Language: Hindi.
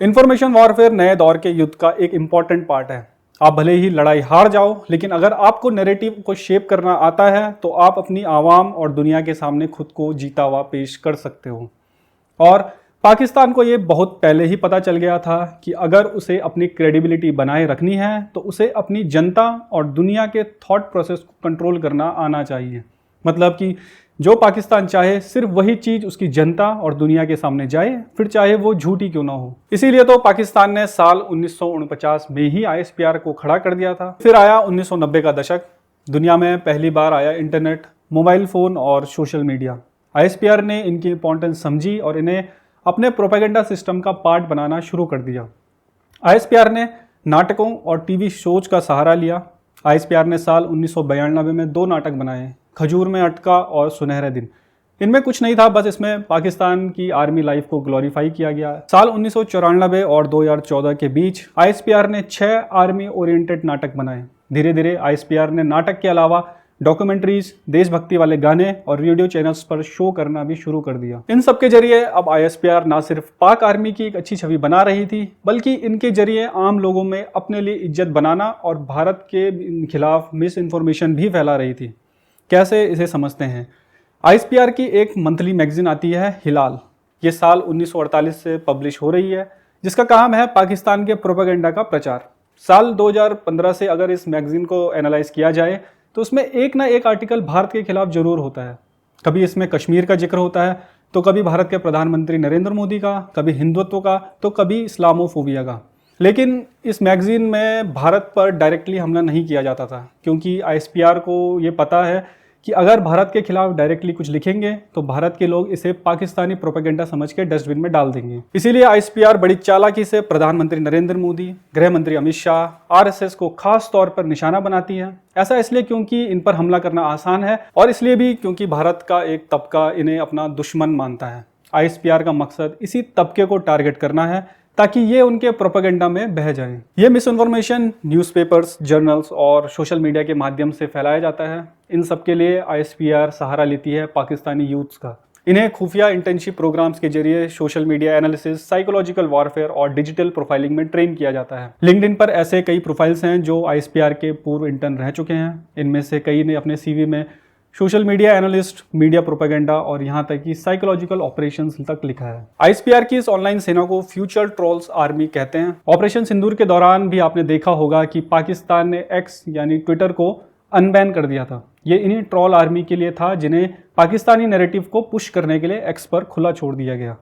इंफॉर्मेशन वॉरफेयर नए दौर के युद्ध का एक इंपॉर्टेंट पार्ट है। आप भले ही लड़ाई हार जाओ, लेकिन अगर आपको नैरेटिव को शेप करना आता है तो आप अपनी आवाम और दुनिया के सामने खुद को जीता हुआ पेश कर सकते हो। और पाकिस्तान को ये बहुत पहले ही पता चल गया था कि अगर उसे अपनी क्रेडिबिलिटी बनाए रखनी है तो उसे अपनी जनता और दुनिया के थॉट प्रोसेस को कंट्रोल करना आना चाहिए। मतलब कि जो पाकिस्तान चाहे सिर्फ वही चीज उसकी जनता और दुनिया के सामने जाए, फिर चाहे वो झूठी क्यों ना हो। इसीलिए तो पाकिस्तान ने साल 1949 में ही आईएसपीआर को खड़ा कर दिया था। फिर आया 1990 का दशक। दुनिया में पहली बार आया इंटरनेट, मोबाइल फोन और सोशल मीडिया। आईएसपीआर ने इनकी इंपॉर्टेंस समझी और इन्हें अपने प्रोपेगेंडा सिस्टम का पार्ट बनाना शुरू कर दिया। आईएसपीआर ने नाटकों और टीवी शोज का सहारा लिया। आईएसपीआर ने साल 1992 में 2 नाटक बनाए, खजूर में अटका और सुनहरे दिन। इनमें कुछ नहीं था, बस इसमें पाकिस्तान की आर्मी लाइफ को ग्लोरीफाई किया गया। साल 1994 और 2014 के बीच आईएसपीआर ने 6 आर्मी ओरिएंटेड नाटक बनाए। धीरे धीरे आईएसपीआर ने नाटक के अलावा डॉक्यूमेंट्रीज, देशभक्ति वाले गाने और रेडियो चैनल्स पर शो करना भी शुरू कर दिया। इन सब के जरिए अब आईएसपीआर ना सिर्फ पाक आर्मी की एक अच्छी छवि बना रही थी, बल्कि इनके जरिए आम लोगों में अपने लिए इज्जत बनाना और भारत के खिलाफ मिस इन्फॉर्मेशन भी फैला रही थी। कैसे, इसे समझते हैं। आईएसपीआर की एक मंथली मैगजीन आती है हिलाल। ये साल 1948 से पब्लिश हो रही है, जिसका काम है पाकिस्तान के प्रोपेगेंडा का प्रचार। साल 2015 से अगर इस मैगजीन को एनालाइज किया जाए तो उसमें एक ना एक आर्टिकल भारत के खिलाफ जरूर होता है। कभी इसमें कश्मीर का जिक्र होता है, तो कभी भारत के प्रधानमंत्री नरेंद्र मोदी का, कभी हिंदुत्व का, तो कभी इस्लामोफोबिया का। लेकिन इस मैगजीन में भारत पर डायरेक्टली हमला नहीं किया जाता था, क्योंकि आईएसपीआर को ये पता है कि अगर भारत के खिलाफ डायरेक्टली कुछ लिखेंगे तो भारत के लोग इसे पाकिस्तानी प्रोपेगेंडा समझ के डस्टबिन में डाल देंगे। इसीलिए आईएसपीआर बड़ी चालाकी से प्रधानमंत्री नरेंद्र मोदी, गृह मंत्री अमित शाह, आरएसएस को खास तौर पर निशाना बनाती है। ऐसा इसलिए क्योंकि इन पर हमला करना आसान है, और इसलिए भी क्योंकि भारत का एक तबका इन्हें अपना दुश्मन मानता है। आईएसपीआर का मकसद इसी तबके को टारगेट करना है ताकि ये उनके प्रोपेगेंडा में बह जाएं। ये मिस इन्फॉर्मेशन न्यूज़पेपर्स, जर्नल्स और सोशल मीडिया के माध्यम से फैलाया जाता है। इन सब के लिए आईएसपीआर सहारा लेती है पाकिस्तानी यूथ्स का। इन्हें खुफिया इंटर्नशिप प्रोग्राम्स के जरिए social media analysis, psychological warfare और डिजिटल प्रोफाइलिंग में ट्रेन किया जाता है। लिंक्डइन पर ऐसे कई प्रोफाइल्स हैं जो आईएसपीआर के पूर्व इंटर्न रह चुके हैं। इनमें से कई ने अपने सीवी में social media analyst, media propaganda और यहाँ तक कि साइकोलॉजिकल ऑपरेशंस तक लिखा है। आईएसपीआर की इस ऑनलाइन सेना को फ्यूचर ट्रोल्स आर्मी कहते हैं। ऑपरेशन सिंदूर के दौरान भी आपने देखा होगा कि पाकिस्तान ने एक्स यानी ट्विटर को अनबैन कर दिया था। ये इन्हीं ट्रोल आर्मी के लिए था जिन्हें पाकिस्तानी नैरेटिव को पुश करने के लिए एक्स पर खुला छोड़ दिया गया।